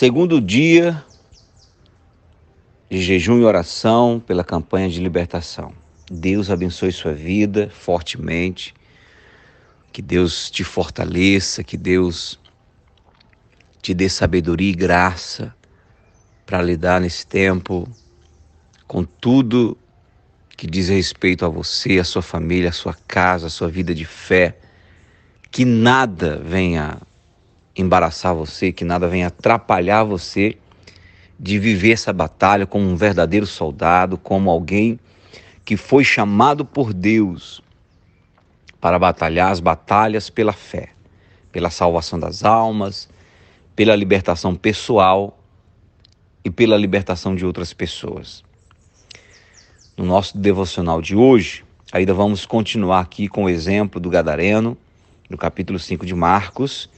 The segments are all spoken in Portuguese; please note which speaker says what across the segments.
Speaker 1: Segundo dia de jejum e oração pela campanha de libertação. Deus abençoe sua vida fortemente, que Deus te fortaleça, que Deus te dê sabedoria e graça para lidar nesse tempo com tudo que diz respeito a você, a sua família, a sua casa, a sua vida de fé. Que nada venha embaraçar você, que nada venha atrapalhar você de viver essa batalha como um verdadeiro soldado, como alguém que foi chamado por Deus para batalhar as batalhas pela fé, pela salvação das almas, pela libertação pessoal e pela libertação de outras pessoas. No nosso devocional de hoje, ainda vamos continuar aqui com o exemplo do Gadareno, no capítulo 5 de Marcos,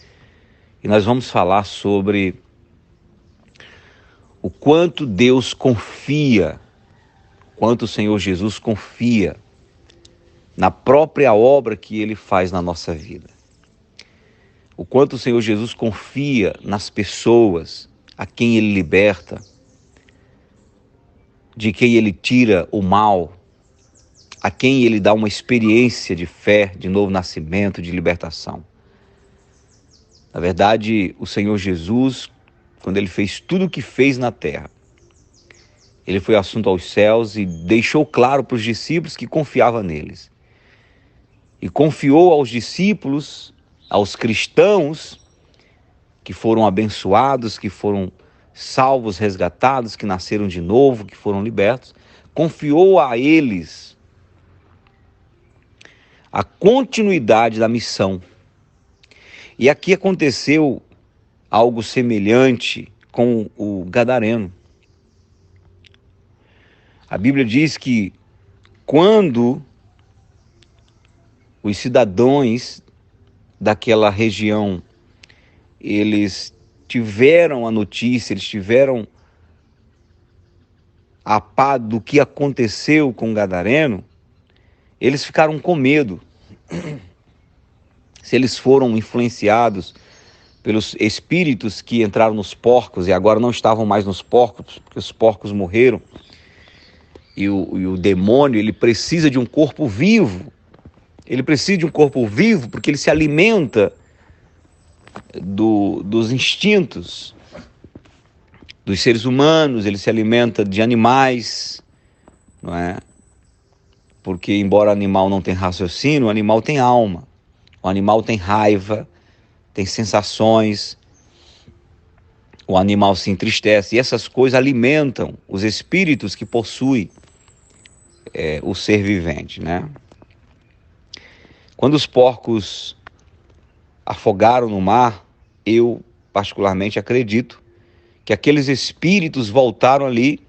Speaker 1: e nós vamos falar sobre o quanto Deus confia, quanto o Senhor Jesus confia na própria obra que Ele faz na nossa vida. O quanto o Senhor Jesus confia nas pessoas a quem Ele liberta, de quem Ele tira o mal, a quem Ele dá uma experiência de fé, de novo nascimento, de libertação. Na verdade, o Senhor Jesus, quando Ele fez tudo o que fez na terra, Ele foi assunto aos céus e deixou claro para os discípulos que confiava neles. E confiou aos discípulos, aos cristãos que foram abençoados, que foram salvos, resgatados, que nasceram de novo, que foram libertos, confiou a eles a continuidade da missão. E aqui aconteceu algo semelhante com o Gadareno. A Bíblia diz que quando os cidadãos daquela região, eles tiveram a notícia, eles tiveram a par do que aconteceu com o Gadareno, eles ficaram com medo. Se eles foram influenciados pelos espíritos que entraram nos porcos e agora não estavam mais nos porcos, porque os porcos morreram, e o demônio, ele precisa de um corpo vivo. Ele precisa de um corpo vivo porque ele se alimenta dos instintos dos seres humanos, ele se alimenta de animais, não é? Porque embora o animal não tenha raciocínio, o animal tem alma, o animal tem raiva, tem sensações, o animal se entristece, e essas coisas alimentam os espíritos que possuem o ser vivente, né? Quando os porcos afogaram no mar, eu particularmente acredito que aqueles espíritos voltaram ali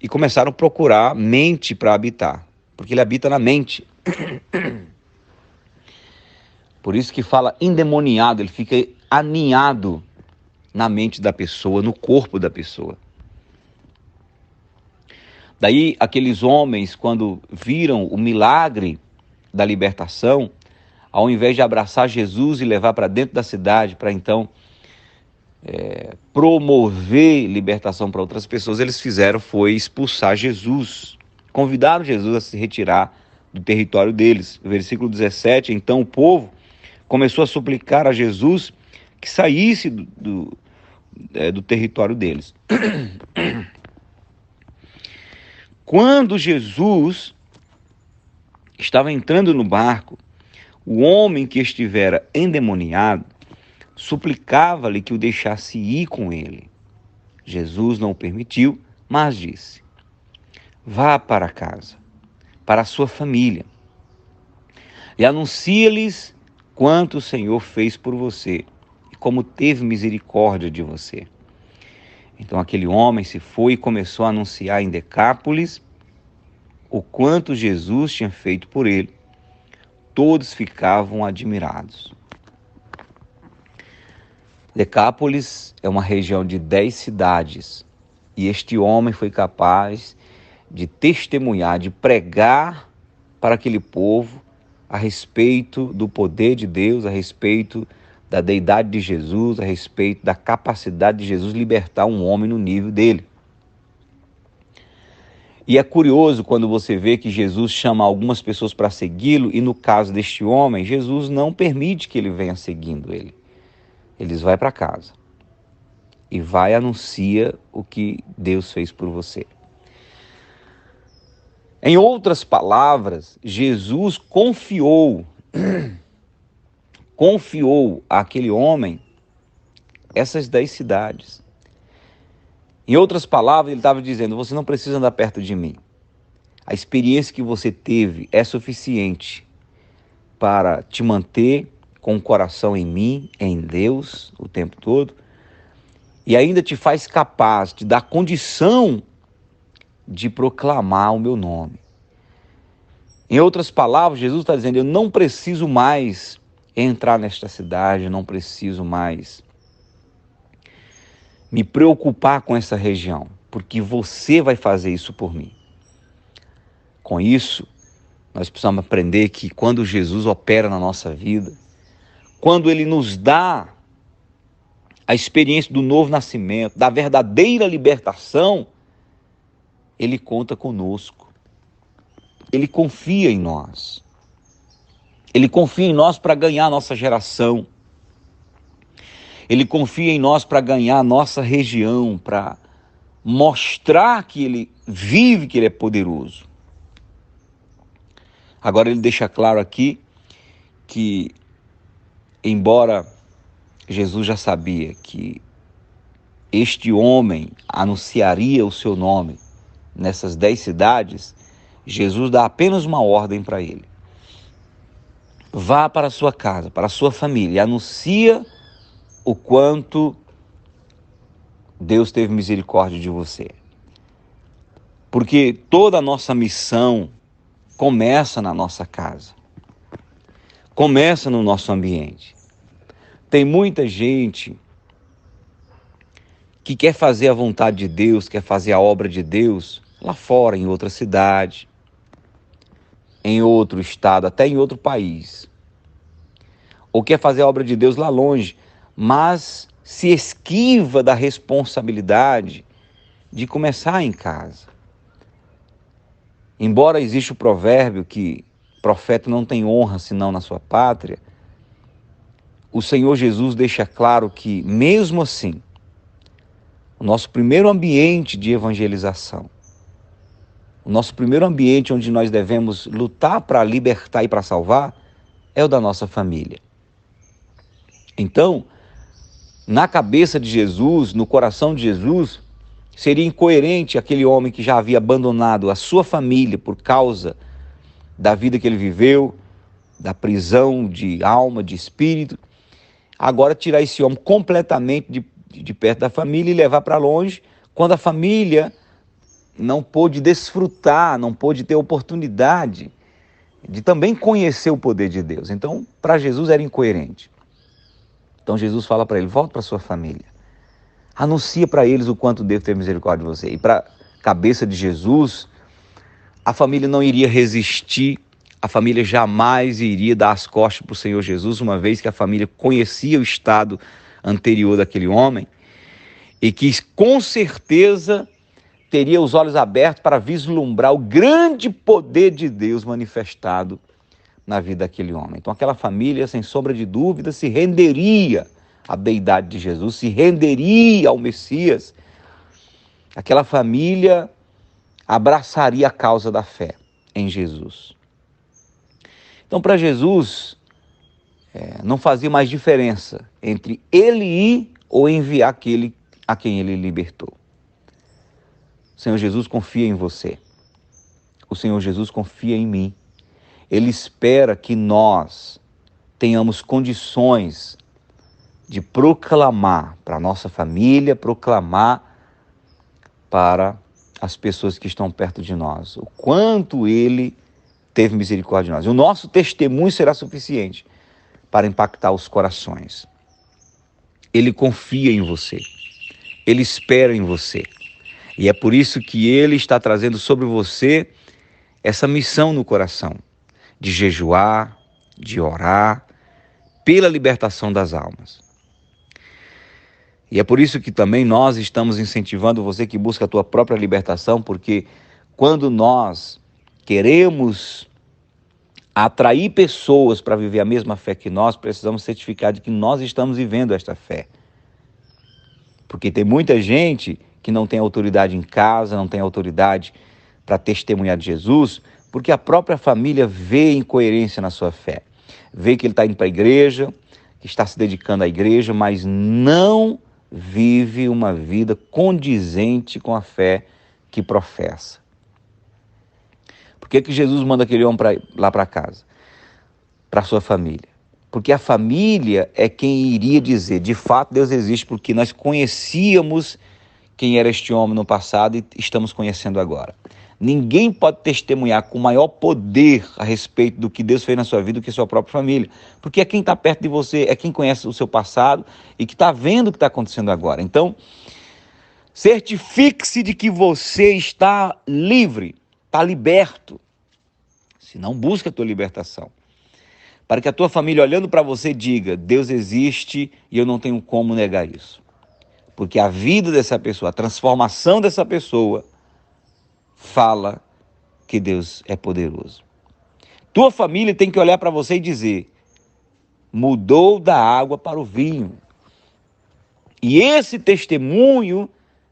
Speaker 1: e começaram a procurar mente para habitar, porque ele habita na mente. Por isso que fala endemoniado, ele fica aninhado na mente da pessoa, no corpo da pessoa. Daí aqueles homens, quando viram o milagre da libertação, ao invés de abraçar Jesus e levar para dentro da cidade, para então promover libertação para outras pessoas, eles foi expulsar Jesus. Convidaram Jesus a se retirar do território deles. No versículo 17, então o povo começou a suplicar a Jesus que saísse do território deles. Quando Jesus estava entrando no barco, o homem que estivera endemoniado suplicava-lhe que o deixasse ir com ele. Jesus não o permitiu, mas disse: vá para casa, para a sua família, e anuncia-lhes quanto o Senhor fez por você e como teve misericórdia de você. Então aquele homem se foi e começou a anunciar em Decápolis o quanto Jesus tinha feito por ele. Todos ficavam admirados. Decápolis é uma região de 10 cidades e este homem foi capaz de testemunhar, de pregar para aquele povo a respeito do poder de Deus, a respeito da deidade de Jesus, a respeito da capacidade de Jesus libertar um homem no nível dele. E é curioso quando você vê que Jesus chama algumas pessoas para segui-lo, e no caso deste homem, Jesus não permite que ele venha seguindo ele. Eles vai para casa e vai e anuncia o que Deus fez por você. Em outras palavras, Jesus confiou àquele homem essas 10 cidades. Em outras palavras, ele estava dizendo: você não precisa andar perto de mim. A experiência que você teve é suficiente para te manter com o coração em mim, em Deus, o tempo todo, e ainda te faz capaz, te dá condição de proclamar o meu nome. Em outras palavras, Jesus está dizendo: eu não preciso mais entrar nesta cidade, não preciso mais me preocupar com essa região, porque você vai fazer isso por mim. Com isso, nós precisamos aprender que quando Jesus opera na nossa vida, quando Ele nos dá a experiência do novo nascimento, da verdadeira libertação, Ele conta conosco. Ele confia em nós. Ele confia em nós para ganhar a nossa geração. Ele confia em nós para ganhar a nossa região, para mostrar que Ele vive, que Ele é poderoso. Agora ele deixa claro aqui que, embora Jesus já sabia que este homem anunciaria o seu nome nessas 10 cidades, Jesus dá apenas uma ordem para ele: vá para a sua casa, para a sua família, e anuncia o quanto Deus teve misericórdia de você. Porque toda a nossa missão começa na nossa casa, começa no nosso ambiente. Tem muita gente que quer fazer a vontade de Deus, quer fazer a obra de Deus lá fora, em outra cidade, em outro estado, até em outro país. Ou quer fazer a obra de Deus lá longe, mas se esquiva da responsabilidade de começar em casa. Embora exista o provérbio que profeta não tem honra senão na sua pátria, o Senhor Jesus deixa claro que, mesmo assim, o nosso primeiro ambiente de evangelização, o nosso primeiro ambiente onde nós devemos lutar para libertar e para salvar, é o da nossa família. Então, na cabeça de Jesus, no coração de Jesus, seria incoerente aquele homem que já havia abandonado a sua família por causa da vida que ele viveu, da prisão de alma, de espírito, agora tirar esse homem completamente de perto da família e levar para longe, quando a família não pôde desfrutar, não pôde ter oportunidade de também conhecer o poder de Deus. Então, para Jesus era incoerente. Então Jesus fala para ele: volta para sua família. Anuncia para eles o quanto Deus teve misericórdia de você. E para a cabeça de Jesus, a família não iria resistir, a família jamais iria dar as costas para o Senhor Jesus, uma vez que a família conhecia o estado anterior daquele homem e que com certeza teria os olhos abertos para vislumbrar o grande poder de Deus manifestado na vida daquele homem. Então aquela família, sem sombra de dúvida, se renderia à deidade de Jesus, se renderia ao Messias. Aquela família abraçaria a causa da fé em Jesus. Então, para Jesus, não fazia mais diferença entre ele ir ou enviar aquele a quem ele libertou. O Senhor Jesus confia em você. O Senhor Jesus confia em mim. Ele espera que nós tenhamos condições de proclamar para a nossa família, proclamar para as pessoas que estão perto de nós o quanto Ele teve misericórdia de nós. O nosso testemunho será suficiente para impactar os corações. Ele confia em você. Ele espera em você. E é por isso que Ele está trazendo sobre você essa missão no coração, de jejuar, de orar pela libertação das almas. E é por isso que também nós estamos incentivando você que busca a tua própria libertação, porque quando nós queremos atrair pessoas para viver a mesma fé que nós, precisamos certificar de que nós estamos vivendo esta fé. Porque tem muita gente que não tem autoridade em casa, não tem autoridade para testemunhar de Jesus, porque a própria família vê incoerência na sua fé. Vê que ele está indo para a igreja, que está se dedicando à igreja, mas não vive uma vida condizente com a fé que professa. Por que Jesus manda aquele homem lá para casa? Para a sua família. Porque a família é quem iria dizer, de fato Deus existe, porque nós conhecíamos quem era este homem no passado e estamos conhecendo agora. Ninguém pode testemunhar com maior poder a respeito do que Deus fez na sua vida do que sua própria família. Porque é quem está perto de você, é quem conhece o seu passado e que está vendo o que está acontecendo agora. Então, certifique-se de que você está livre, está liberto. Se não, busca a tua libertação. Para que a tua família, olhando para você, diga, Deus existe e eu não tenho como negar isso. Porque a vida dessa pessoa, a transformação dessa pessoa, fala que Deus é poderoso. Tua família tem que olhar para você e dizer, mudou da água para o vinho. E esse testemunho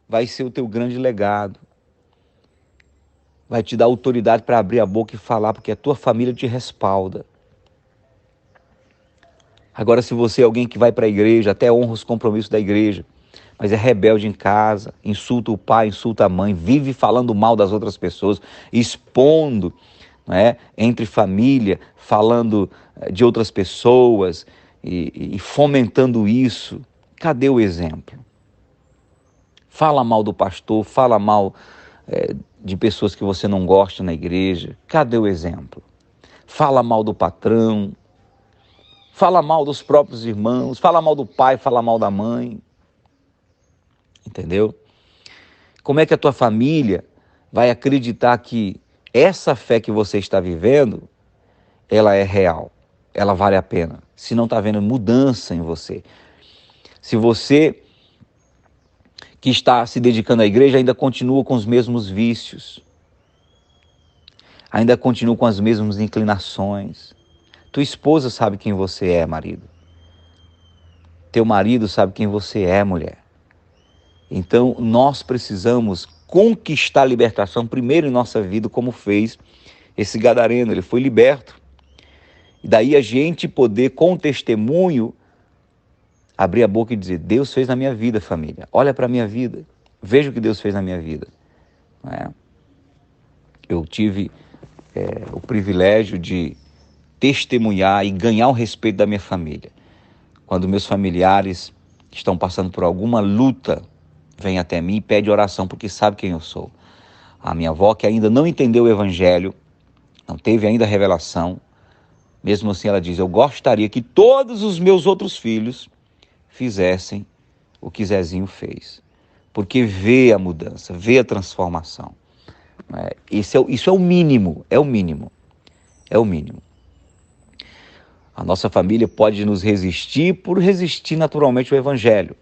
Speaker 1: vai ser o teu grande legado. Vai te dar autoridade para abrir a boca e falar, porque a tua família te respalda. Agora, se você é alguém que vai para a igreja, até honra os compromissos da igreja, mas é rebelde em casa, insulta o pai, insulta a mãe, vive falando mal das outras pessoas, expondo, né, entre família, falando de outras pessoas e fomentando isso. Cadê o exemplo? Fala mal do pastor, fala mal de pessoas que você não gosta na igreja. Cadê o exemplo? Fala mal do patrão, fala mal dos próprios irmãos, fala mal do pai, fala mal da mãe. Entendeu? Como é que a tua família vai acreditar que essa fé que você está vivendo, ela é real, ela vale a pena, se não está vendo mudança em você? Se você que está se dedicando à igreja ainda continua com os mesmos vícios, ainda continua com as mesmas inclinações. Tua esposa sabe quem você é, marido. Teu marido sabe quem você é, mulher. Então, nós precisamos conquistar a libertação primeiro em nossa vida, como fez esse gadareno. Ele foi liberto. E daí a gente poder, com o testemunho, abrir a boca e dizer, Deus fez na minha vida, família. Olha para a minha vida. Veja o que Deus fez na minha vida. Não é? Eu tive o privilégio de testemunhar e ganhar o respeito da minha família. Quando meus familiares estão passando por alguma luta, vem até mim e pede oração, porque sabe quem eu sou. A minha avó, que ainda não entendeu o evangelho, não teve ainda a revelação, mesmo assim ela diz, eu gostaria que todos os meus outros filhos fizessem o que Zezinho fez. Porque vê a mudança, vê a transformação. Isso é o mínimo, é o mínimo, é o mínimo. A nossa família pode nos resistir por resistir naturalmente ao evangelho.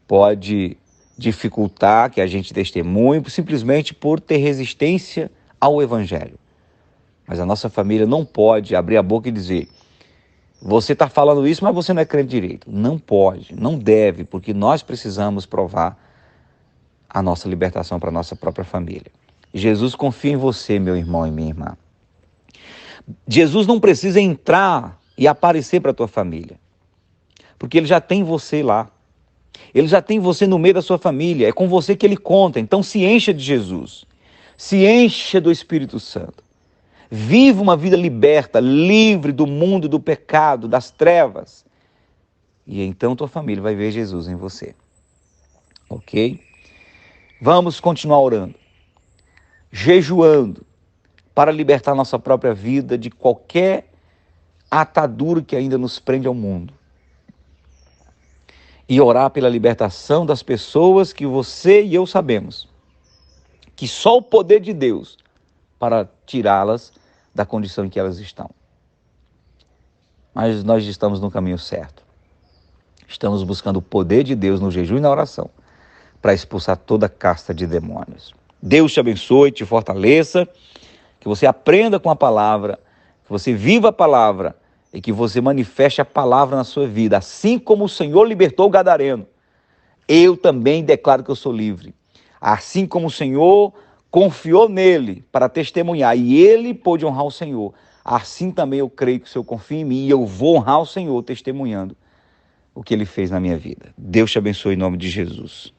Speaker 1: Pode dificultar que a gente testemunhe simplesmente por ter resistência ao evangelho. Mas a nossa família não pode abrir a boca e dizer, você está falando isso, mas você não é crente direito. Não pode, não deve, porque nós precisamos provar a nossa libertação para a nossa própria família. Jesus confia em você, meu irmão e minha irmã. Jesus não precisa entrar e aparecer para a tua família, porque ele já tem você lá. Ele já tem você no meio da sua família, é com você que ele conta. Então se encha de Jesus, se encha do Espírito Santo. Viva uma vida liberta, livre do mundo, do pecado, das trevas. E então tua família vai ver Jesus em você. Ok? Vamos continuar orando, jejuando, para libertar nossa própria vida de qualquer atadura que ainda nos prende ao mundo. E orar pela libertação das pessoas que você e eu sabemos que só o poder de Deus para tirá-las da condição em que elas estão. mas nós estamos no caminho certo. Estamos buscando o poder de Deus no jejum e na oração para expulsar toda casta de demônios. Deus te abençoe, te fortaleça, que você aprenda com a palavra, que você viva a palavra e que você manifeste a palavra na sua vida. Assim como o Senhor libertou o gadareno, eu também declaro que eu sou livre. Assim como o Senhor confiou nele para testemunhar e ele pôde honrar o Senhor, assim também eu creio que o Senhor confia em mim e eu vou honrar o Senhor testemunhando o que ele fez na minha vida. Deus te abençoe em nome de Jesus.